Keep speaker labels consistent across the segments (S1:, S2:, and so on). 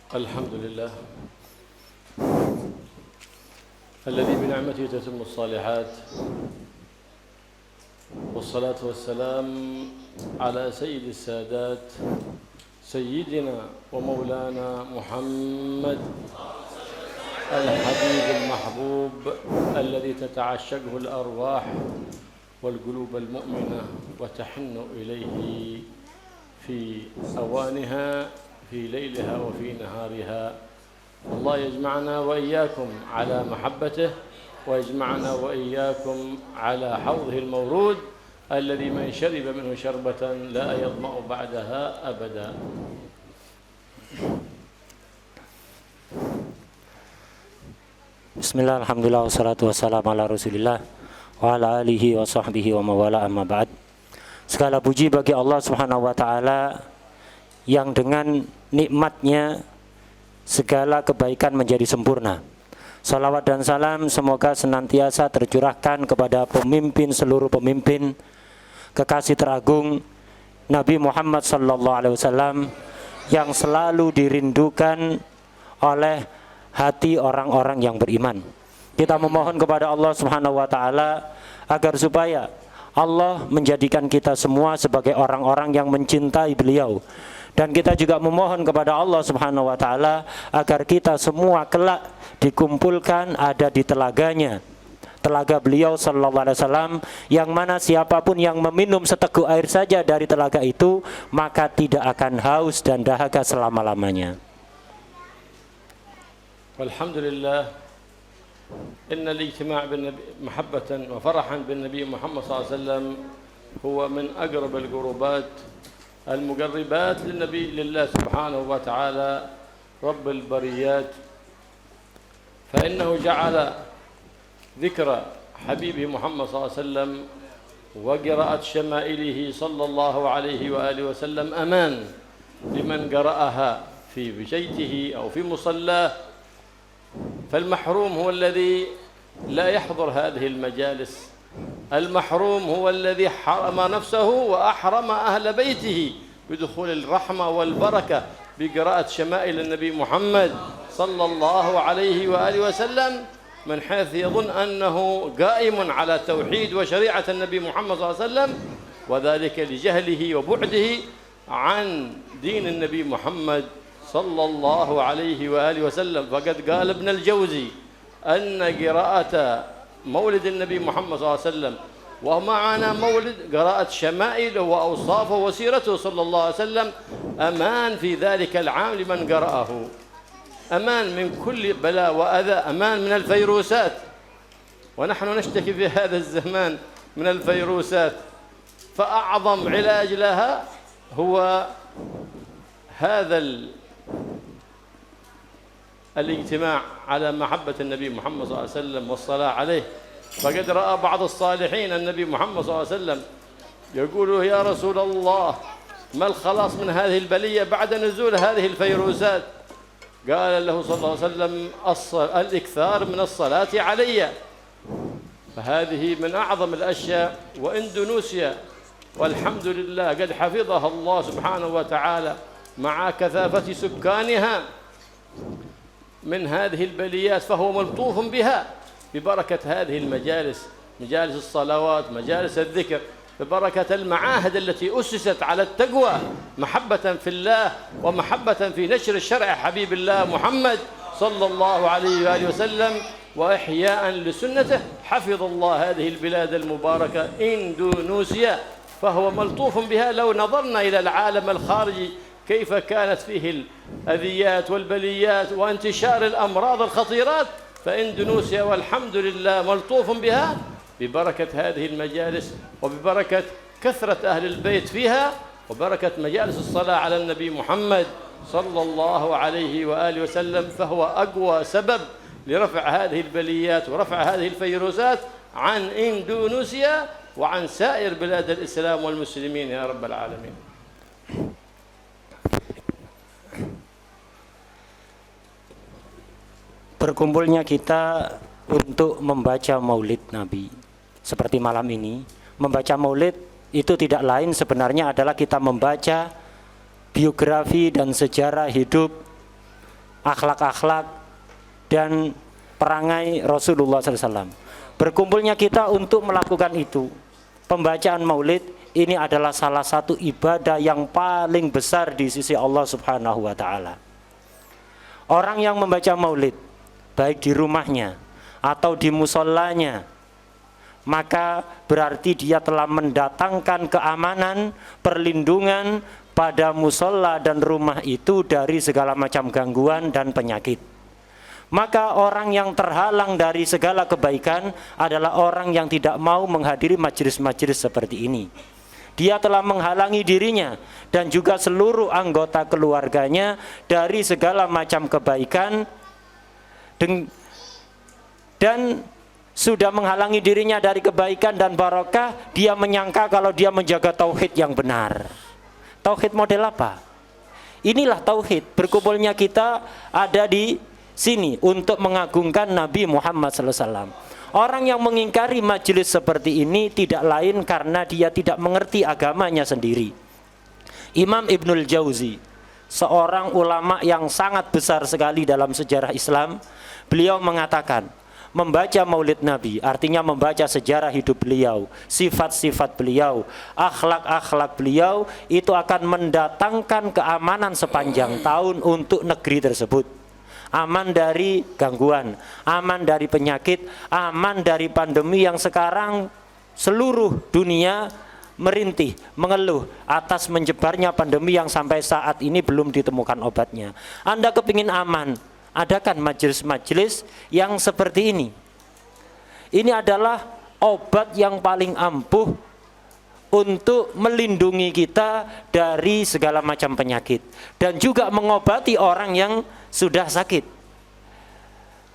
S1: الحمد لله الذي بنعمته تتم الصالحات، والصلاة والسلام على سيد السادات سيدنا ومولانا محمد الحبيب المحبوب الذي تتعشقه الأرواح والقلوب المؤمنة وتحن إليه في أوانها في ليلها وفي نهارها. الله يجمعنا وإياكم على محبته، ويجمعنا وإياكم على حوضه المورود الذي من شرب منه شربة لا يظمأ بعدها أبدا.
S2: Bismillah, alhamdulillah, wassalatu wassalamu ala rasulillah wa ala alihi wa sahbihi wa mawala, amma ba'd. Segala puji bagi Allah subhanahu wa ta'ala yang dengan nikmatnya segala kebaikan menjadi sempurna. Salawat dan salam semoga senantiasa tercurahkan kepada pemimpin seluruh pemimpin, kekasih teragung Nabi Muhammad sallallahu alaihi wasallam yang selalu dirindukan oleh hati orang-orang yang beriman. Kita memohon kepada Allah subhanahu wa ta'ala agar supaya Allah menjadikan kita semua sebagai orang-orang yang mencintai beliau. Dan kita juga memohon kepada Allah subhanahu wa ta'ala agar kita semua kelak dikumpulkan ada di telaganya, telaga beliau sallallahu alaihi wasallam, yang mana siapapun yang meminum seteguk air saja dari telaga itu maka tidak akan haus dan dahaga selama-lamanya.
S1: والحمد لله إن الاجتماع بالنبي محبة وفرحا بالنبي محمد صلى الله عليه وسلم هو من أقرب القربات المقربات لله سبحانه وتعالى رب البريات، فإنه جعل ذكر حبيبه محمد صلى الله عليه وسلم وقراءة شمائله صلى الله عليه وآله وسلم أمان لمن قرأها في بيته أو في مصلاه. فالمحروم هو الذي لا يحضر هذه المجالس، المحروم هو الذي حرم نفسه وأحرم أهل بيته بدخول الرحمة والبركة بقراءة شمائل النبي محمد صلى الله عليه وآله وسلم، من حيث يظن أنه قائم على توحيد وشريعة النبي محمد صلى الله عليه وسلم، وذلك لجهله وبعده عن دين النبي محمد صلى الله عليه وآله وسلم. فقد قال ابن الجوزي أن قراءة مولد النبي محمد صلى الله عليه وسلم ومعنا مولد قراءة شمائله وأوصافه وسيرته صلى الله عليه وسلم أمان في ذلك العام لمن قرأه، أمان من كل بلاء وأذى، أمان من الفيروسات، ونحن نشتكي في هذا الزمان من الفيروسات، فأعظم علاج لها هو هذا الاجتماع على محبة النبي محمد صلى الله عليه وسلم والصلاة عليه. فقد رأى بعض الصالحين النبي محمد صلى الله عليه وسلم يقولوا يا رسول الله ما الخلاص من هذه البلية بعد نزول هذه الفيروسات؟ قال له صلى الله عليه وسلم الإكثار من الصلاة علي. فهذه من أعظم الأشياء. وإندونيسيا والحمد لله قد حفظها الله سبحانه وتعالى مع كثافة سكانها من هذه البليات، فهو ملطوف بها ببركة هذه المجالس، مجالس الصلوات، مجالس الذكر، ببركة المعاهد التي أسست على التقوى محبة في الله ومحبة في نشر الشرع حبيب الله محمد صلى الله عليه وآله وسلم وإحياء لسنته. حفظ الله هذه البلاد المباركة إندونيسيا، فهو ملطوف بها. لو نظرنا إلى العالم الخارجي كيف كانت فيه الأذيات والبليات وانتشار الأمراض الخطيرات، فإندونيسيا والحمد لله ملطوف بها ببركة هذه المجالس وببركة كثرة أهل البيت فيها وبركة مجالس الصلاة على النبي محمد صلى الله عليه وآله وسلم. فهو أقوى سبب لرفع هذه البليات ورفع هذه الفيروسات عن إندونيسيا وعن سائر بلاد الإسلام والمسلمين يا رب العالمين.
S2: Berkumpulnya kita untuk membaca maulid Nabi seperti malam ini. Membaca maulid itu tidak lain sebenarnya adalah kita membaca biografi dan sejarah hidup akhlak-akhlak dan perangai Rasulullah SAW. Berkumpulnya kita untuk melakukan itu. Pembacaan maulid ini adalah salah satu ibadah yang paling besar di sisi Allah Subhanahu wa Ta'ala. Orang yang membaca maulid, baik di rumahnya atau di mushollanya, maka berarti dia telah mendatangkan keamanan, perlindungan pada musholla dan rumah itu dari segala macam gangguan dan penyakit. Maka orang yang terhalang dari segala kebaikan adalah orang yang tidak mau menghadiri majelis-majelis seperti ini. Dia telah menghalangi dirinya dan juga seluruh anggota keluarganya dari segala macam kebaikan dan sudah menghalangi dirinya dari kebaikan dan barokah. Dia menyangka kalau dia menjaga tauhid yang benar. Tauhid model apa? Inilah tauhid. Berkumpulnya kita ada di sini untuk mengagungkan Nabi Muhammad SAW. Orang yang mengingkari majelis seperti ini tidak lain karena dia tidak mengerti agamanya sendiri. Imam Ibnul Jauzi, seorang ulama yang sangat besar sekali dalam sejarah Islam, beliau mengatakan, membaca maulid Nabi artinya membaca sejarah hidup beliau, sifat-sifat beliau, akhlak-akhlak beliau, itu akan mendatangkan keamanan sepanjang tahun untuk negeri tersebut. Aman dari gangguan, aman dari penyakit, aman dari pandemi yang sekarang seluruh dunia merintih, mengeluh atas menyebarnya pandemi yang sampai saat ini belum ditemukan obatnya. Anda kepingin aman, adakan majelis-majelis yang seperti ini. Ini adalah obat yang paling ampuh untuk melindungi kita dari segala macam penyakit dan juga mengobati orang yang sudah sakit.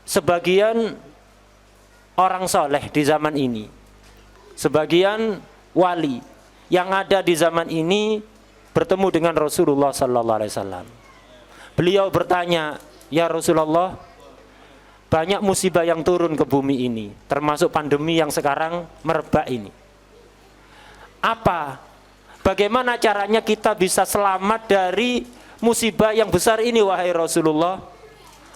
S2: Sebagian orang soleh di zaman ini, sebagian wali yang ada di zaman ini bertemu dengan Rasulullah sallallahu alaihi wasallam. Beliau bertanya, "Ya Rasulullah, banyak musibah yang turun ke bumi ini, termasuk pandemi yang sekarang merebak ini. Bagaimana caranya kita bisa selamat dari musibah yang besar ini, wahai Rasulullah?"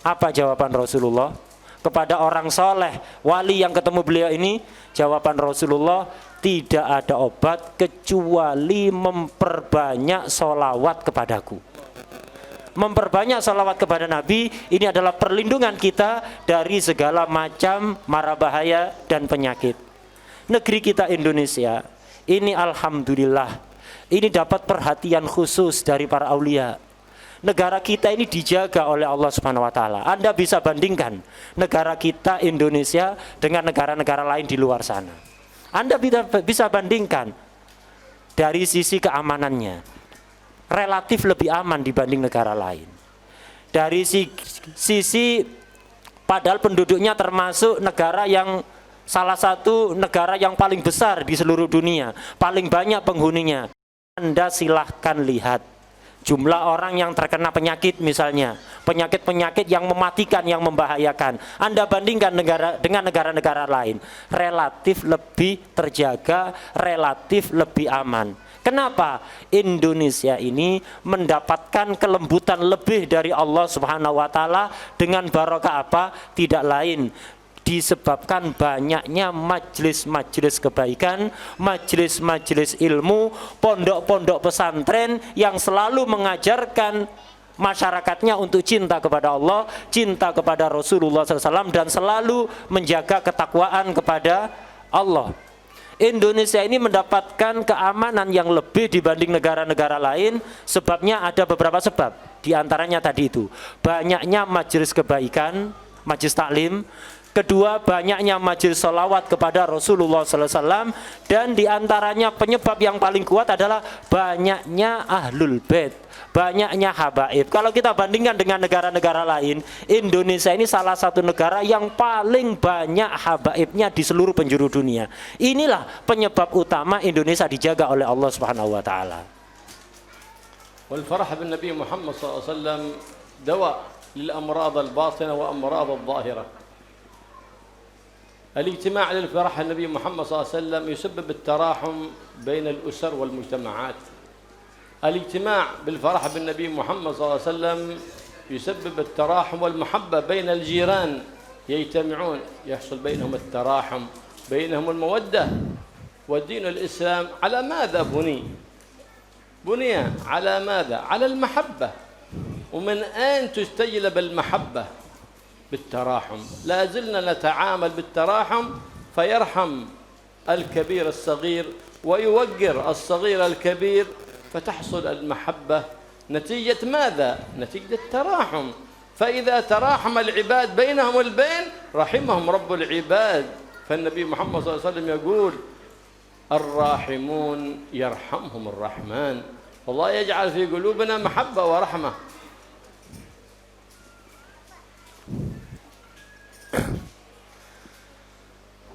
S2: Apa jawaban Rasulullah kepada orang soleh, wali yang ketemu beliau ini? Jawaban Rasulullah, tidak ada obat kecuali memperbanyak sholawat kepadaku. Memperbanyak sholawat kepada Nabi ini adalah perlindungan kita dari segala macam mara bahaya dan penyakit. Negeri kita Indonesia ini alhamdulillah, ini dapat perhatian khusus dari para aulia. Negara kita ini dijaga oleh Allah Subhanahu wa Ta'ala. Anda bisa bandingkan negara kita Indonesia dengan negara-negara lain di luar sana. Anda bisa bandingkan dari sisi keamanannya, relatif lebih aman dibanding negara lain. Dari sisi padahal penduduknya termasuk negara yang salah satu negara yang paling besar di seluruh dunia, paling banyak penghuninya. Anda silahkan lihat jumlah orang yang terkena penyakit, misalnya penyakit-penyakit yang mematikan, yang membahayakan. Anda bandingkan dengan negara-negara lain, relatif lebih terjaga, relatif lebih aman. Kenapa? Indonesia ini mendapatkan kelembutan lebih dari Allah Subhanahu wa Ta'ala dengan barokah apa? Tidak lain, disebabkan banyaknya majelis-majelis kebaikan, majelis-majelis ilmu, pondok-pondok pesantren yang selalu mengajarkan masyarakatnya untuk cinta kepada Allah, cinta kepada Rasulullah SAW, dan selalu menjaga ketakwaan kepada Allah. Indonesia ini mendapatkan keamanan yang lebih dibanding negara-negara lain. Sebabnya ada beberapa sebab. Di antaranya tadi itu, banyaknya majelis kebaikan, majelis taklim. Kedua, banyaknya majelis sholawat kepada Rasulullah SAW. Dan diantaranya penyebab yang paling kuat adalah banyaknya ahlul bait, banyaknya habaib. Kalau kita bandingkan dengan negara-negara lain, Indonesia ini salah satu negara yang paling banyak habaibnya di seluruh penjuru dunia. Inilah penyebab utama Indonesia dijaga oleh Allah Subhanahu wa Ta'ala.
S1: Wal farah bin Nabi Muhammad SAW dawa lil amrad al batina wa amrad al zahira. الاجتماع للفرح النبي محمد صلى الله عليه وسلم يسبب التراحم بين الأسر والمجتمعات. الاجتماع بالفرح بالنبي محمد صلى الله عليه وسلم يسبب التراحم والمحبة بين الجيران، يجتمعون يحصل بينهم التراحم، بينهم المودة. والدين الإسلام على ماذا بني؟ بني على ماذا؟ على المحبة. ومن أين تستجلب المحبة؟ بالتراحم. لا زلنا نتعامل بالتراحم، فيرحم الكبير الصغير ويوقر الصغير الكبير، فتحصل المحبة نتيجة ماذا؟ نتيجة التراحم. فإذا تراحم العباد بينهم البين رحمهم رب العباد. فالنبي محمد صلى الله عليه وسلم يقول: الراحمون يرحمهم الرحمن. والله يجعل في قلوبنا محبة ورحمة.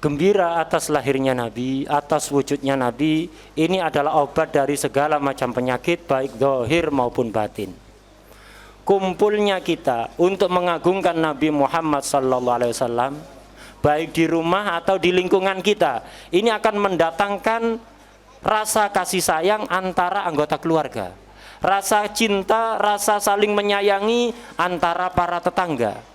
S2: Gembira atas lahirnya Nabi, atas wujudnya Nabi, ini adalah obat dari segala macam penyakit, baik zahir maupun batin. Kumpulnya kita untuk mengagungkan Nabi Muhammad SAW, baik di rumah atau di lingkungan kita, ini akan mendatangkan rasa kasih sayang antara anggota keluarga, rasa cinta, rasa saling menyayangi antara para tetangga.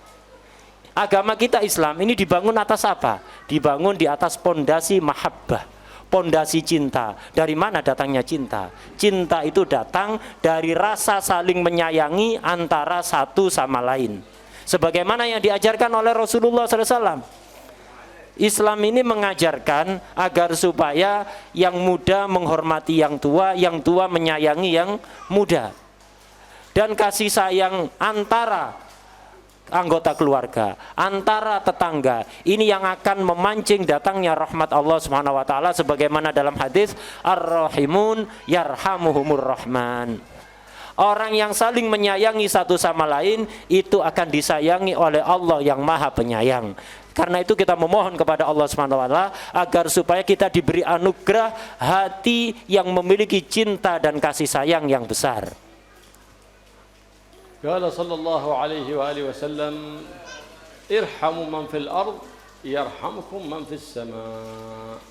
S2: Agama kita Islam ini dibangun atas apa? Dibangun di atas pondasi mahabbah, pondasi cinta. Dari mana datangnya cinta? Cinta itu datang dari rasa saling menyayangi antara satu sama lain, sebagaimana yang diajarkan oleh Rasulullah SAW. Islam ini mengajarkan agar supaya yang muda menghormati yang tua menyayangi yang muda. Dan kasih sayang antara anggota keluarga, antara tetangga, ini yang akan memancing datangnya rahmat Allah Subhanahu wa taala, sebagaimana dalam hadis ar-rahimun yarhamuhumur rahman. Orang yang saling menyayangi satu sama lain itu akan disayangi oleh Allah yang Maha Penyayang. Karena itu kita memohon kepada Allah Subhanahu wa taala agar supaya kita diberi anugerah hati yang memiliki cinta dan kasih sayang yang besar.
S1: قال صلى الله عليه وآله وسلم: ارحموا من في الأرض يرحمكم من في السماء.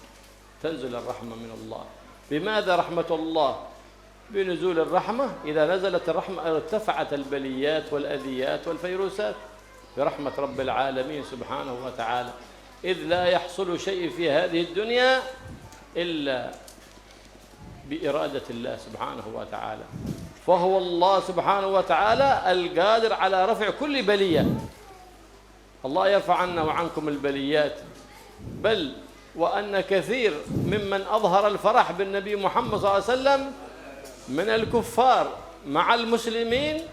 S1: تنزل الرحمة من الله. بماذا رحمة الله؟ بنزول الرحمة. إذا نزلت الرحمة ارتفعت البليات والأذيات والفيروسات برحمة رب العالمين سبحانه وتعالى. إذ لا يحصل شيء في هذه الدنيا إلا بإرادة الله سبحانه وتعالى. فهو الله سبحانه وتعالى القادر على رفع كل بلية. الله يرفع عنا وعنكم البليات. بل وأن كثير ممن أظهر الفرح بالنبي محمد صلى الله عليه وسلم من الكفار مع المسلمين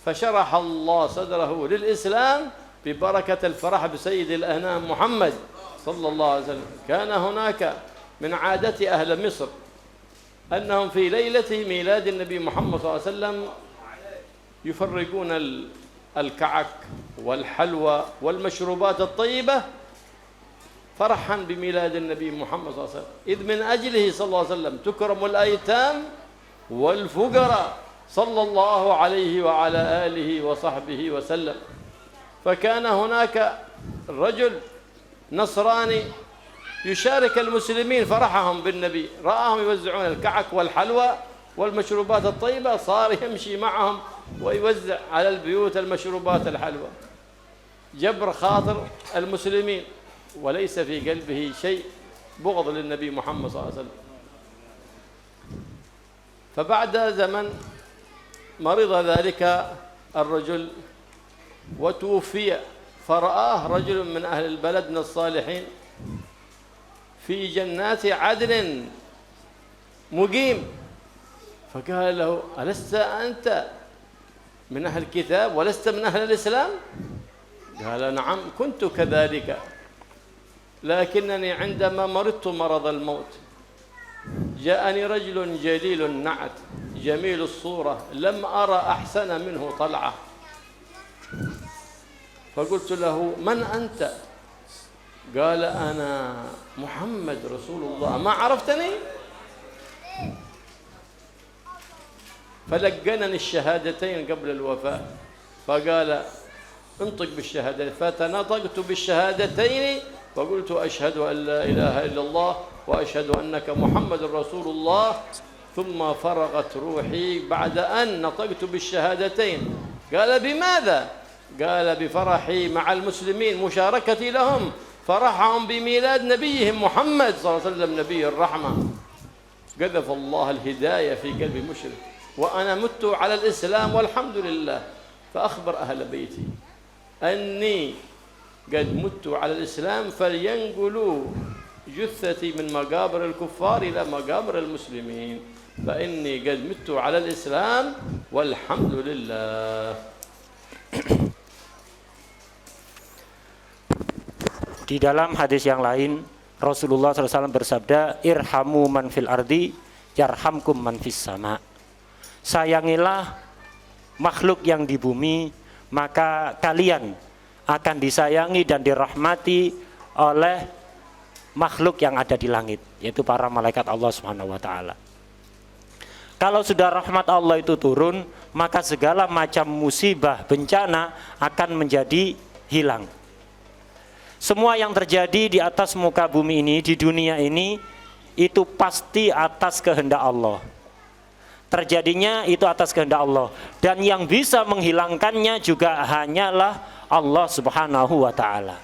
S1: فشرح الله صدره للإسلام ببركة الفرح بسيد الأنام محمد صلى الله عليه وسلم. كان هناك من عادة أهل مصر أنهم في ليلة ميلاد النبي محمد صلى الله عليه وسلم يفرقون الكعك والحلوى والمشروبات الطيبة فرحا بميلاد النبي محمد صلى الله عليه وسلم، إذ من أجله صلى الله عليه وسلم تكرم الأيتام والفقراء صلى الله عليه وعلى آله وصحبه وسلم. فكان هناك رجل نصراني يشارك المسلمين فرحهم بالنبي، رآهم يوزعون الكعك والحلوى والمشروبات الطيبة، صار يمشي معهم ويوزع على البيوت المشروبات الحلوى. جبر خاطر المسلمين وليس في قلبه شيء بغض للنبي محمد صلى الله عليه وسلم. فبعد زمن مرض ذلك الرجل وتوفي، فرآه رجل من أهل البلد من الصالحين في جنات عدن مقيم، فقال له: ألست أنت من أهل الكتاب ولست من أهل الإسلام؟ قال: نعم كنت كذلك، لكنني عندما مرضت مرض الموت جاءني رجل جليل النعت جميل الصورة لم أرى أحسن منه طلعة، فقلت له: من أنت؟ قال: أنا محمد رسول الله، ما عرفتني؟ فلقنني الشهادتين قبل الوفاة، فقال: انطق بالشهادتين، فتنطقت بالشهادتين وقلت: أشهد أن لا إله إلا الله وأشهد أنك محمد رسول الله. ثم فرغت روحي بعد أن نطقت بالشهادتين. قال بماذا؟ قال بفرحي مع المسلمين، مشاركتي لهم فرحهم بميلاد نبيهم محمد صلى الله عليه وسلم نبي الرحمة. قذف الله الهداية في قلب مشرك وأنا مت على الإسلام والحمد لله. فأخبر أهل بيتي أني قد مت على الإسلام فلينقلوا جثتي من مقابر الكفار إلى مقابر المسلمين، فإني قد مت على الإسلام والحمد لله.
S2: Di dalam hadis yang lain Rasulullah SAW bersabda, irhamu man fil ardi yarhamkum man fis sama. Sayangilah makhluk yang di bumi, maka kalian akan disayangi dan dirahmati oleh makhluk yang ada di langit, yaitu para malaikat Allah Subhanahu wa taala. Kalau sudah rahmat Allah itu turun, maka segala macam musibah, bencana akan menjadi hilang. Semua yang terjadi di atas muka bumi ini, di dunia ini, itu pasti atas kehendak Allah. Terjadinya itu atas kehendak Allah, dan yang bisa menghilangkannya juga hanyalah Allah Subhanahu wa taala.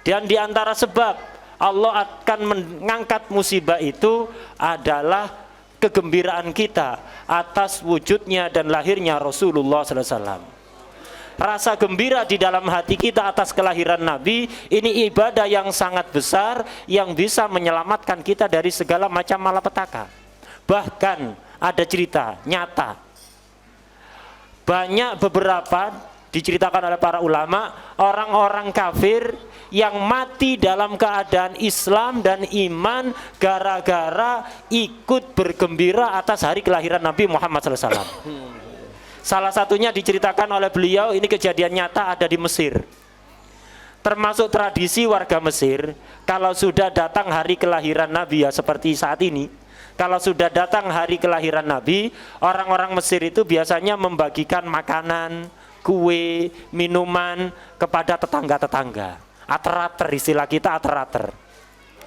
S2: Dan di antara sebab Allah akan mengangkat musibah itu adalah kegembiraan kita atas wujudnya dan lahirnya Rasulullah sallallahu alaihi wasallam. Rasa gembira di dalam hati kita atas kelahiran Nabi ini ibadah yang sangat besar yang bisa menyelamatkan kita dari segala macam malapetaka. Bahkan ada cerita nyata, banyak beberapa diceritakan oleh para ulama, orang-orang kafir yang mati dalam keadaan Islam dan iman gara-gara ikut bergembira atas hari kelahiran Nabi Muhammad SAW. Salah satunya diceritakan oleh beliau, ini kejadian nyata ada di Mesir. Termasuk tradisi warga Mesir, kalau sudah datang hari kelahiran Nabi, ya seperti saat ini, kalau sudah datang hari kelahiran Nabi, orang-orang Mesir itu biasanya membagikan makanan, kue, minuman kepada tetangga-tetangga. Ater-ater, istilah kita ater-ater.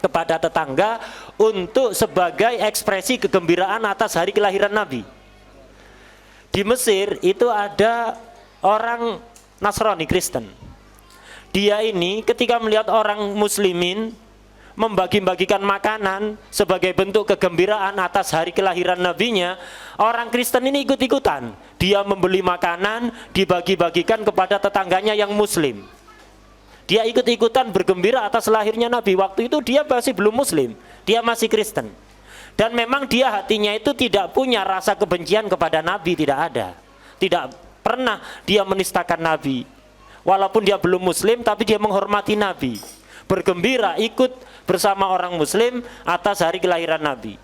S2: Kepada tetangga untuk sebagai ekspresi kegembiraan atas hari kelahiran Nabi. Di Mesir itu ada orang Nasrani, Kristen. Dia ini ketika melihat orang muslimin membagi-bagikan makanan sebagai bentuk kegembiraan atas hari kelahiran nabinya, orang Kristen ini ikut-ikutan. Dia membeli makanan, dibagi-bagikan kepada tetangganya yang muslim. Dia ikut-ikutan bergembira atas lahirnya Nabi. Waktu itu dia masih belum muslim, dia masih Kristen. Dan memang dia hatinya itu tidak punya rasa kebencian kepada Nabi, tidak ada. Tidak pernah dia menistakan Nabi. Walaupun dia belum muslim, tapi dia menghormati Nabi. Bergembira ikut bersama orang muslim atas hari kelahiran Nabi.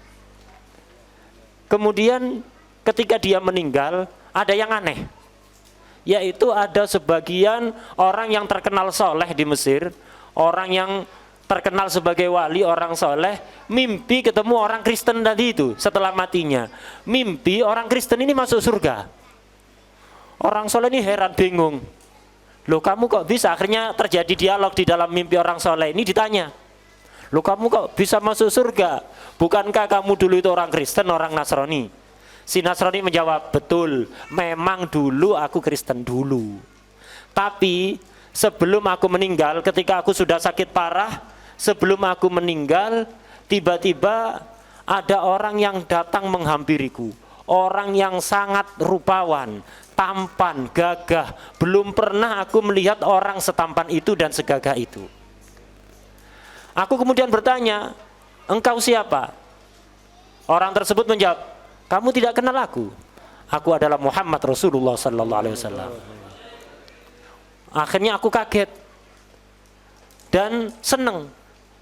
S2: Kemudian ketika dia meninggal, ada yang aneh, yaitu ada sebagian orang yang terkenal soleh di Mesir, orang yang terkenal sebagai wali, orang soleh, mimpi ketemu orang Kristen tadi itu setelah matinya. Mimpi orang Kristen ini masuk surga. Orang soleh ini heran, bingung, loh kamu kok bisa? Akhirnya terjadi dialog di dalam mimpi orang soleh ini, ditanya, loh kamu kok bisa masuk surga? Bukankah kamu dulu itu orang Kristen, orang Nasrani? Si Nasrani menjawab, betul, memang dulu aku Kristen dulu. Tapi sebelum aku meninggal, ketika aku sudah sakit parah, sebelum aku meninggal, tiba-tiba ada orang yang datang menghampiriku. Orang yang sangat rupawan, tampan, gagah. Belum pernah aku melihat orang setampan itu dan segagah itu. Aku kemudian bertanya, engkau siapa? Orang tersebut menjawab, kamu tidak kenal aku. Aku adalah Muhammad Rasulullah sallallahu alaihi wasallam. Akhirnya aku kaget dan senang.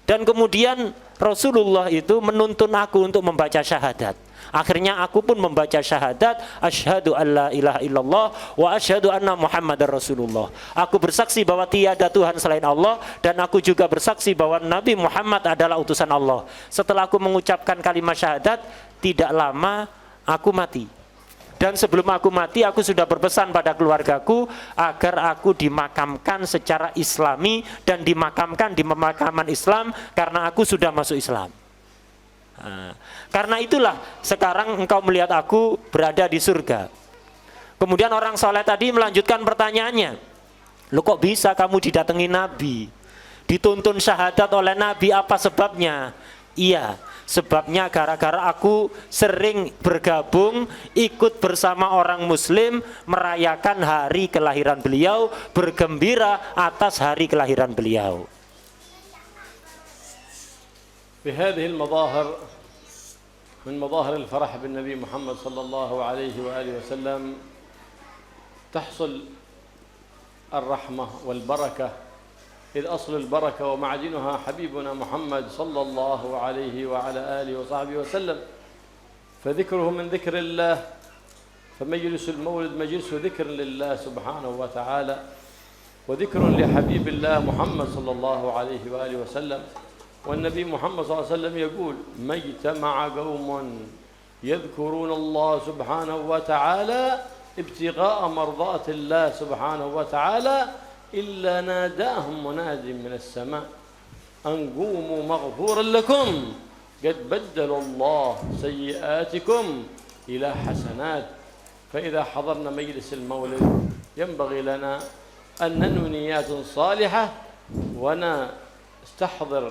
S2: Dan kemudian Rasulullah itu menuntun aku untuk membaca syahadat. Akhirnya aku pun membaca syahadat, asyhadu alla ilaha illallah wa asyhadu anna Muhammadar Rasulullah. Aku bersaksi bahwa tiada Tuhan selain Allah, dan aku juga bersaksi bahwa Nabi Muhammad adalah utusan Allah. Setelah aku mengucapkan kalimat syahadat, tidak lama aku mati. Dan sebelum aku mati, aku sudah berpesan pada keluargaku agar aku dimakamkan secara islami dan dimakamkan di pemakaman Islam karena aku sudah masuk Islam. Karena itulah sekarang engkau melihat aku berada di surga. Kemudian orang soleh tadi melanjutkan pertanyaannya, lu kok bisa kamu didatangi Nabi, dituntun syahadat oleh Nabi, apa sebabnya? Iya, sebabnya gara-gara aku sering bergabung ikut bersama orang muslim merayakan hari kelahiran beliau, bergembira atas hari kelahiran beliau.
S1: بهذه المظاهر من مظاهر الفرح بالنبي محمد صلى الله عليه وآله وسلم تحصل الرحمة والبركة، إذ أصل البركة ومعدنها حبيبنا محمد صلى الله عليه وعلى آله وصحبه وسلم، فذكره من ذكر الله، فمجلس المولد مجلس ذكر لله سبحانه وتعالى وذكر لحبيب الله محمد صلى الله عليه وآله وسلم. والنبي محمد صلى الله عليه وسلم يقول: ما اجتمع قوم يذكرون الله سبحانه وتعالى ابتغاء مرضات الله سبحانه وتعالى إلا ناداهم مناد من السماء أن قوموا مغفورا لكم قد بدل الله سيئاتكم إلى حسنات. فإذا حضرنا مجلس المولد ينبغي لنا أن ننوي نيات صالحة ونستحضر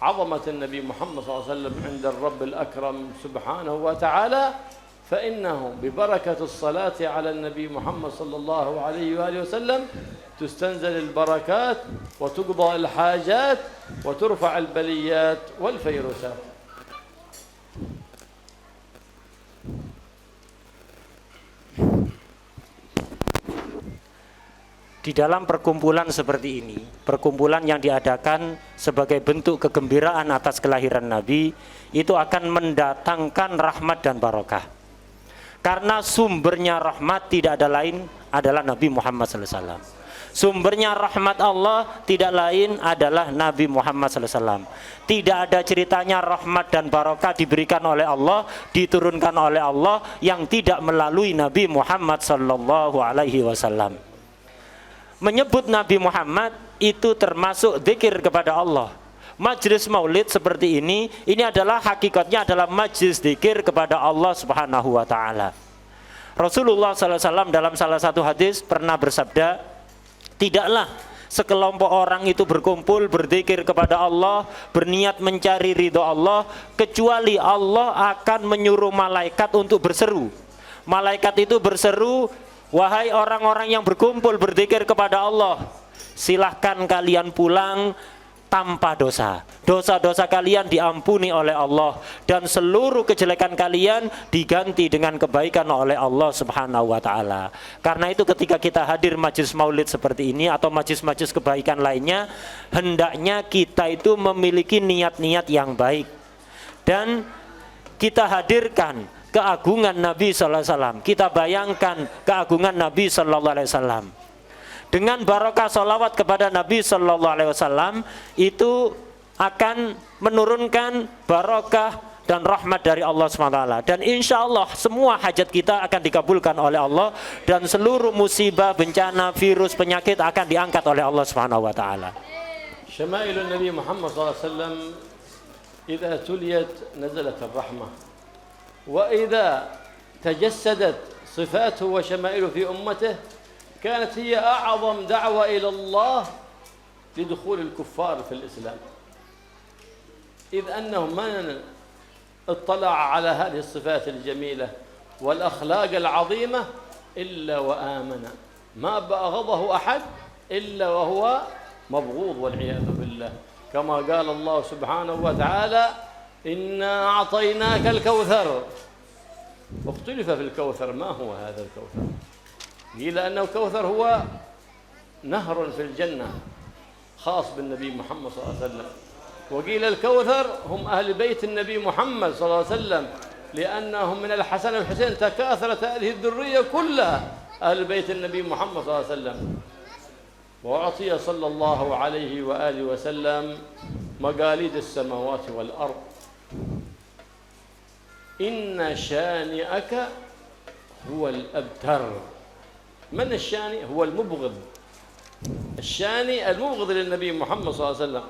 S1: عظمة النبي محمد صلى الله عليه وسلم عند الرب الأكرم سبحانه وتعالى، فإنه ببركة الصلاة على النبي محمد صلى الله عليه وآله وسلم تستنزل البركات وتقضى الحاجات وترفع البليات والفيروسات.
S2: Di dalam perkumpulan seperti ini, perkumpulan yang diadakan sebagai bentuk kegembiraan atas kelahiran Nabi, itu akan mendatangkan rahmat dan barokah. Karena sumbernya rahmat tidak ada lain adalah Nabi Muhammad SAW. Sumbernya rahmat Allah tidak lain adalah Nabi Muhammad SAW. Tidak ada ceritanya rahmat dan barokah diberikan oleh Allah, diturunkan oleh Allah yang tidak melalui Nabi Muhammad SAW. Menyebut Nabi Muhammad itu termasuk zikir kepada Allah. Majlis maulid seperti ini adalah hakikatnya adalah majlis zikir kepada Allah Subhanahu wa taala. Rasulullah SAW dalam salah satu hadis pernah bersabda, tidaklah sekelompok orang itu berkumpul berzikir kepada Allah, berniat mencari ridho Allah, kecuali Allah akan menyuruh malaikat untuk berseru. Malaikat itu berseru, wahai orang-orang yang berkumpul berzikir kepada Allah, silahkan kalian pulang tanpa dosa. Dosa-dosa kalian diampuni oleh Allah dan seluruh kejelekan kalian diganti dengan kebaikan oleh Allah Subhanahu wa taala. Karena itu ketika kita hadir majlis maulid seperti ini atau majlis-majlis kebaikan lainnya, hendaknya kita itu memiliki niat-niat yang baik dan kita hadirkan keagungan Nabi sallallahu alaihi wasallam. Kita bayangkan keagungan Nabi sallallahu alaihi wasallam. Dengan barokah salawat kepada Nabi sallallahu alaihi wasallam itu akan menurunkan barokah dan rahmat dari Allah SWT. Dan insya Allah semua hajat kita akan dikabulkan oleh Allah dan seluruh musibah, bencana, virus, penyakit akan diangkat oleh Allah SWT.
S1: شمائل النبي محمد صلى الله عليه وسلم إذا تليت نزلت الرحمة، وإذا تجسدت صفاته وشمائله في أمته كانت هي أعظم دعوة إلى الله لدخول الكفار في الإسلام، إذ أنه من اطلع على هذه الصفات الجميلة والأخلاق العظيمة إلا وآمن، ما بأغضه أحد إلا وهو مبغوض والعياذ بالله، كما قال الله سبحانه وتعالى: إنا أعطيناك الكوثر. واختلف في الكوثر، ما هو هذا الكوثر؟ قيل أنه الكوثر هو نهر في الجنة خاص بالنبي محمد صلى الله عليه وسلم، وقيل الكوثر هم أهل بيت النبي محمد صلى الله عليه وسلم، لأنهم من الحسن والحسين تكاثرت هذه الذرية كلها أهل بيت النبي محمد صلى الله عليه وسلم. وأعطي صلى الله عليه وآله وسلم مقاليد السماوات والأرض. إن شانئك هو الأبتر. من الشاني؟ هو المبغض. الشاني المبغض للنبي محمد صلى الله عليه وسلم.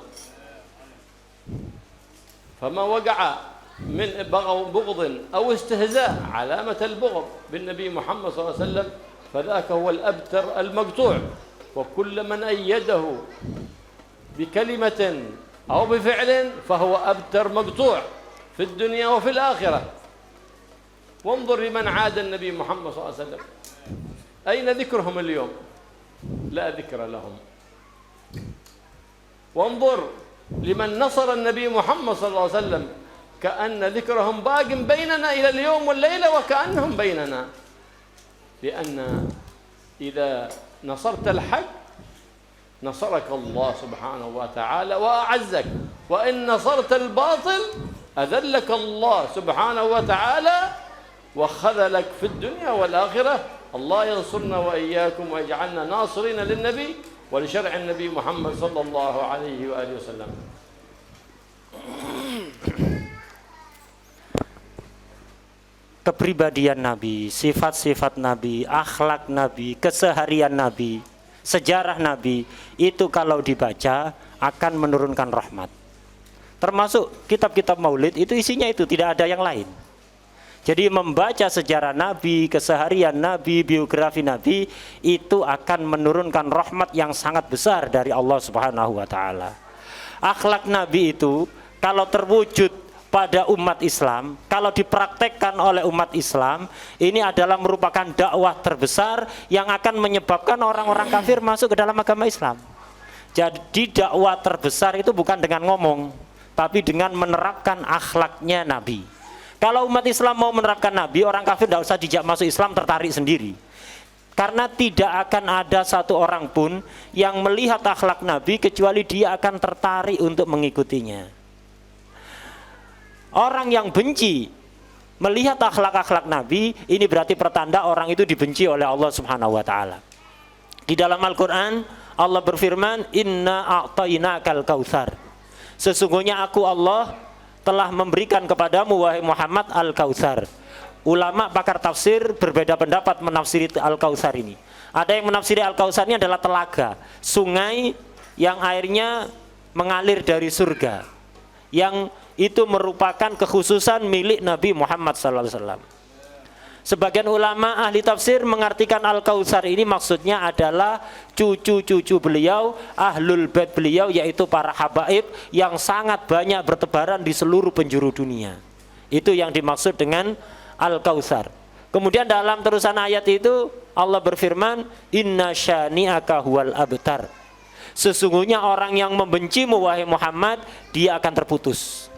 S1: فما وقع من بغض أو استهزاء، علامة البغض بالنبي محمد صلى الله عليه وسلم فذاك هو الأبتر المقطوع. وكل من أيده بكلمة أو بفعل فهو أبتر مقطوع في الدنيا وفي الآخرة. وانظر لمن عاد النبي محمد صلى الله عليه وسلم، أين ذكرهم اليوم؟ لا ذكر لهم. وانظر لمن نصر النبي محمد صلى الله عليه وسلم، كأن ذكرهم باق بيننا إلى اليوم والليلة وكأنهم بيننا. لأن إذا نصرت الحق نصرك الله سبحانه وتعالى وأعزك، وإن نصرت الباطل أذلك الله سبحانه وتعالى وخذلك في الدنيا والآخرة. الله ينصرنا وإياكم ويجعلنا ناصرين للنبي ولشرع النبي محمد صلى الله عليه وآله وسلم.
S2: Kepribadian Nabi, sifat-sifat Nabi, akhlak Nabi, keseharian Nabi, sejarah Nabi, itu kalau dibaca akan menurunkan rahmat. Termasuk kitab-kitab maulid itu isinya itu, tidak ada yang lain. Jadi membaca sejarah Nabi, keseharian Nabi, biografi Nabi, itu akan menurunkan rahmat yang sangat besar dari Allah Subhanahu wa taala. Akhlak Nabi itu kalau terwujud pada umat Islam, kalau dipraktekkan oleh umat Islam, ini adalah merupakan dakwah terbesar yang akan menyebabkan orang-orang kafir masuk ke dalam agama Islam. Jadi dakwah terbesar itu bukan dengan ngomong, tapi dengan menerapkan akhlaknya Nabi. Kalau umat Islam mau menerapkan Nabi, orang kafir tidak usah dijak masuk Islam, tertarik sendiri. Karena tidak akan ada satu orang pun yang melihat akhlak Nabi kecuali dia akan tertarik untuk mengikutinya. Orang yang benci melihat akhlak-akhlak Nabi, ini berarti pertanda orang itu dibenci oleh Allah Subhanahu wa taala. Di dalam Al-Qur'an Allah berfirman, "Inna a'tainakal kautsar." Sesungguhnya aku Allah telah memberikan kepadamu wahai Muhammad Al-Kautsar. Ulama pakar tafsir berbeda pendapat menafsiri Al-Kautsar ini. Ada yang menafsiri Al-Kautsar ini adalah telaga, sungai yang airnya mengalir dari surga, yang itu merupakan kekhususan milik Nabi Muhammad SAW. Sebagian ulama ahli tafsir mengartikan Al-Kautsar ini maksudnya adalah cucu-cucu beliau, ahlul bait beliau, yaitu para habaib yang sangat banyak bertebaran di seluruh penjuru dunia. Itu yang dimaksud dengan Al-Kautsar. Kemudian dalam terusan ayat itu Allah berfirman, "Inna syani'aka huwal abtar." Sesungguhnya orang yang membencimu wahai Muhammad, dia akan terputus.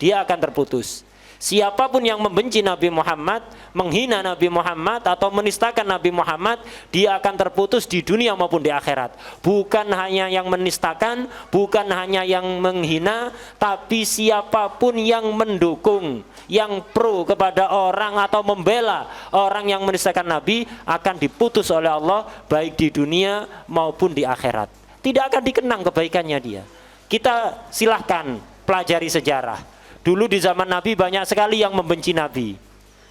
S2: Dia akan terputus. Siapapun yang membenci Nabi Muhammad, menghina Nabi Muhammad atau menistakan Nabi Muhammad, dia akan terputus di dunia maupun di akhirat. Bukan hanya yang menistakan, bukan hanya yang menghina, tapi siapapun yang mendukung, yang pro kepada orang atau membela orang yang menistakan Nabi akan diputus oleh Allah baik di dunia maupun di akhirat. Tidak akan dikenang kebaikannya dia. Kita silahkan pelajari sejarah. Dulu di zaman Nabi banyak sekali yang membenci Nabi.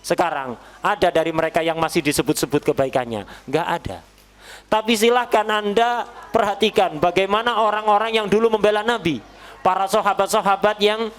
S2: Sekarang ada dari mereka yang masih disebut-sebut kebaikannya? Enggak ada. Tapi silahkan Anda perhatikan bagaimana orang-orang yang dulu membela Nabi, para sahabat-sahabat yang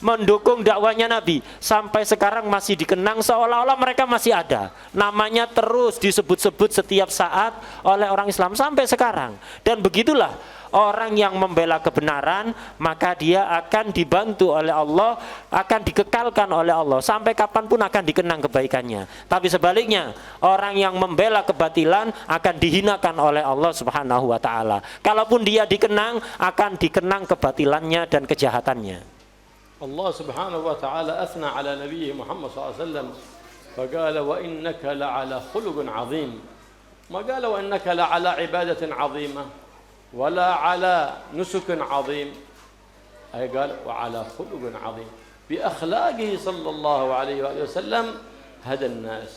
S2: mendukung dakwanya Nabi, sampai sekarang masih dikenang seolah-olah mereka masih ada. Namanya terus disebut-sebut setiap saat oleh orang Islam sampai sekarang. Dan begitulah orang yang membela kebenaran, maka dia akan dibantu oleh Allah, akan dikekalkan oleh Allah, sampai kapanpun akan dikenang kebaikannya. Tapi sebaliknya, orang yang membela kebatilan akan dihinakan oleh Allah Subhanahu wa taala. Kalaupun dia dikenang, akan dikenang kebatilannya dan kejahatannya.
S1: Allah Subhanahu wa taala athna ala nabiyhi Muhammad sallallahu alaihi wasallam faqala wa innaka la'ala khuluqin 'azim. Ma qala wa innaka la'ala ibadatin 'azimah ولا على نسك عظيم، أي قال وعلى خلق عظيم. بأخلاقه صلى الله عليه وآله وسلم هدى الناس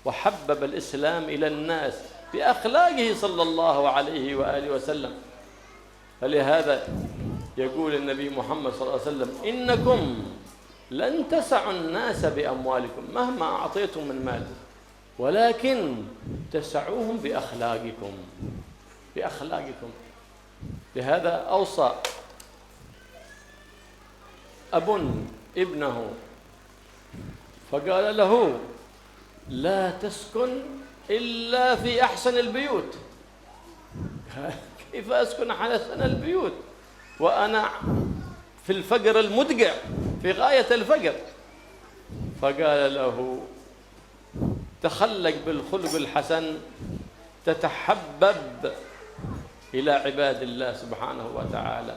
S1: وحبب الإسلام إلى الناس بأخلاقه صلى الله عليه وآله وسلم. فلهذا يقول النبي محمد صلى الله عليه وسلم: إنكم لن تسعوا الناس بأموالكم مهما أعطيتم من مال، ولكن تسعوهم بأخلاقكم. بأخلاقكم. لهذا أوصى أب ابنه فقال له: لا تسكن إلا في أحسن البيوت. كيف أسكن أحسن البيوت وأنا في الفقر المدقع، في غاية الفقر؟ فقال له تخلق بالخلق الحسن تتحبب إلى عباد الله سبحانه وتعالى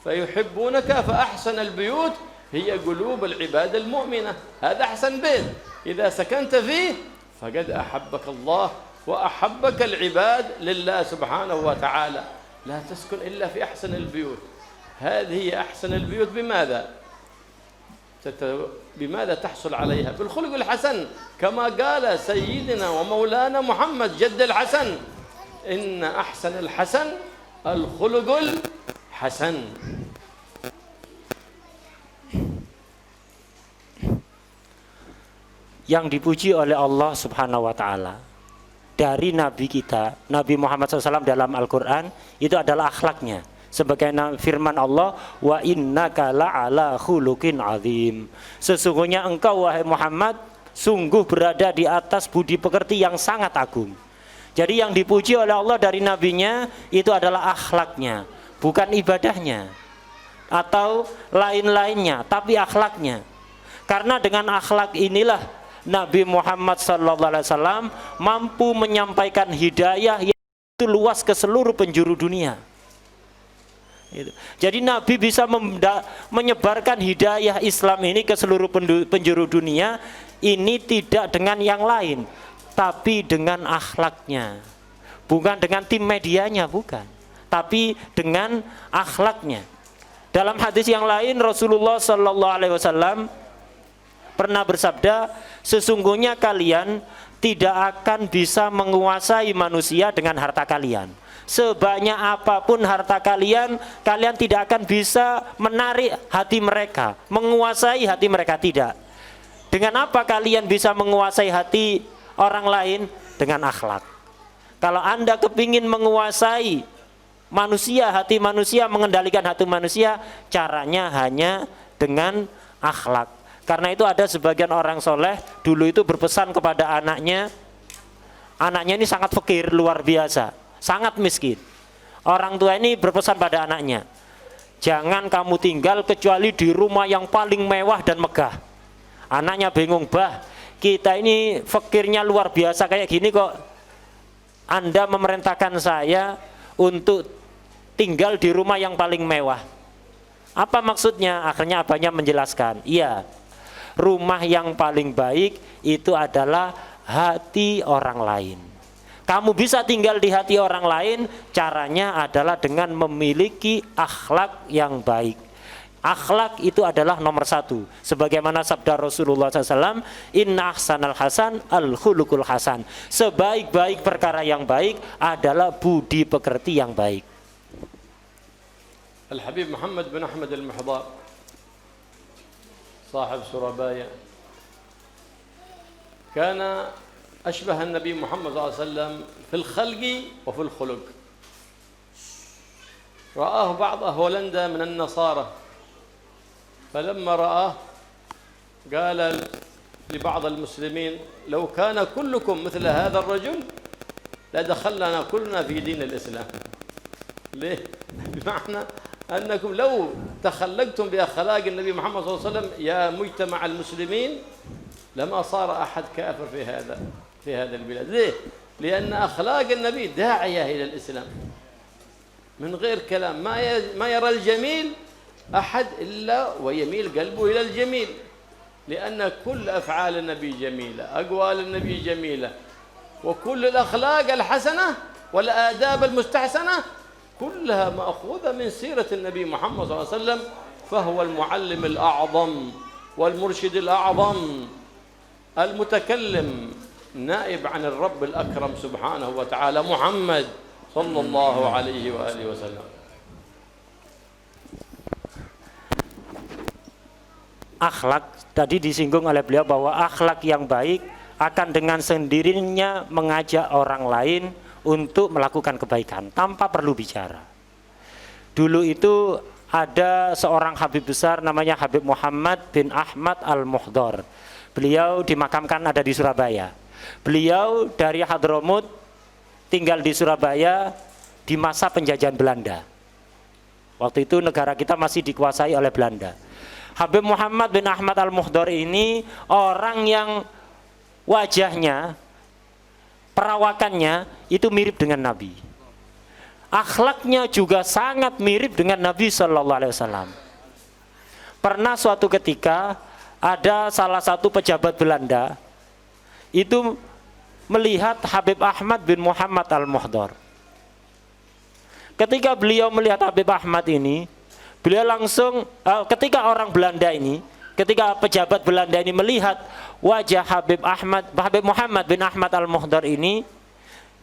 S1: فيحبونك. فأحسن البيوت هي قلوب العباد المؤمنة، هذا أحسن بيت إذا سكنت فيه فقد أحبك الله وأحبك العباد لله سبحانه وتعالى. لا تسكن إلا في أحسن البيوت. هذه هي أحسن البيوت. بماذا تحصل عليها؟ بالخلق الحسن، كما قال سيدنا ومولانا محمد جد الحسن: إن أحسن الحسن الخلق الحسن.
S2: Yang dipuji oleh Allah Subhanahu wa Ta'ala dari Nabi kita, Nabi Muhammad SAW dalam Al-Quran, itu adalah akhlaknya. Sebagaimana firman Allah, wa innaka la'ala khuluqin azim. Sesungguhnya engkau wahai Muhammad sungguh berada di atas budi pekerti yang sangat agung. Jadi yang dipuji oleh Allah dari nabinya itu adalah akhlaknya, bukan ibadahnya atau lain-lainnya, tapi akhlaknya. Karena dengan akhlak inilah Nabi Muhammad SAW mampu menyampaikan hidayah yang itu luas ke seluruh penjuru dunia. Jadi Nabi bisa menyebarkan hidayah Islam ini ke seluruh penjuru dunia. Ini tidak dengan yang lain, tapi dengan akhlaknya. Bukan dengan tim medianya, bukan, tapi dengan akhlaknya. Dalam hadis yang lain Rasulullah SAW pernah bersabda, sesungguhnya kalian tidak akan bisa menguasai manusia dengan harta kalian. Sebanyak apapun harta kalian, kalian tidak akan bisa menarik hati mereka, menguasai hati mereka, tidak. Dengan apa kalian bisa menguasai hati orang lain? Dengan akhlak. Kalau Anda kepingin menguasai manusia, hati manusia, mengendalikan hati manusia, caranya hanya dengan akhlak. Karena itu ada sebagian orang soleh dulu itu berpesan kepada anaknya ini sangat fakir, luar biasa, sangat miskin. Orang tua ini berpesan pada anaknya, jangan kamu tinggal kecuali di rumah yang paling mewah dan megah. Anaknya bingung, bah, kita ini fakirnya luar biasa kayak gini kok Anda memerintahkan saya untuk tinggal di rumah yang paling mewah. Apa maksudnya? Akhirnya abahnya menjelaskan, iya, rumah yang paling baik itu adalah hati orang lain. Kamu bisa tinggal di hati orang lain, caranya adalah dengan memiliki akhlak yang baik. Akhlak itu adalah nomor satu. Sebagaimana sabda Rasulullah SAW, inna ahsanal hasan al khuluqul hasan. Sebaik-baik perkara yang baik adalah budi pekerti yang baik.
S1: Al-Habib Muhammad bin Ahmad al-Muhdar صاحب سورابايا كان أشبه النبي محمد صلى الله عليه وسلم في الخلق وفي الخلق. رآه بعض هولندا من النصارى، فلما رآه قال لبعض المسلمين لو كان كلكم مثل هذا الرجل لدخلنا كلنا في دين الإسلام. ليه؟ بمعنى أنكم لو تخلقتم بأخلاق النبي محمد صلى الله عليه وسلم يا مجتمع المسلمين لما صار أحد كافر في هذا البلاد. ليه؟ لأن أخلاق النبي داعية إلى الإسلام من غير كلام. ما يرى الجميل أحد إلا ويميل قلبه إلى الجميل، لأن كل أفعال النبي جميلة، أقوال النبي جميلة، وكل الأخلاق الحسنة والآداب المستحسنة كلها مأخوذة من سيرة النبي محمد صلى الله عليه وسلم، فهو المعلم الأعظم والمرشد الأعظم المتكلم نائب عن الرب الأكرم سبحانه وتعالى محمد صلى الله عليه وآله وسلم.
S2: Akhlak tadi disinggung oleh beliau bahwa akhlak yang baik akan dengan sendirinya mengajak orang lain untuk melakukan kebaikan tanpa perlu bicara. Dulu itu ada seorang habib besar namanya Habib Muhammad bin Ahmad al-Muhdar. Beliau dimakamkan ada di Surabaya. Beliau dari Hadramut tinggal di Surabaya di masa penjajahan Belanda. Waktu itu negara kita masih dikuasai oleh Belanda. Habib Muhammad bin Ahmad Al-Muhdari ini orang yang wajahnya, perawakannya itu mirip dengan Nabi. Akhlaknya juga sangat mirip dengan Nabi Sallallahu Alaihi Wasallam. Pernah suatu ketika ada salah satu pejabat Belanda itu melihat Habib Ahmad bin Muhammad Al-Muhdar. Ketika beliau melihat Habib Ahmad ini, beliau langsung ketika orang Belanda ini, ketika pejabat Belanda ini melihat wajah Habib Muhammad bin Ahmad Al-Muhdar ini,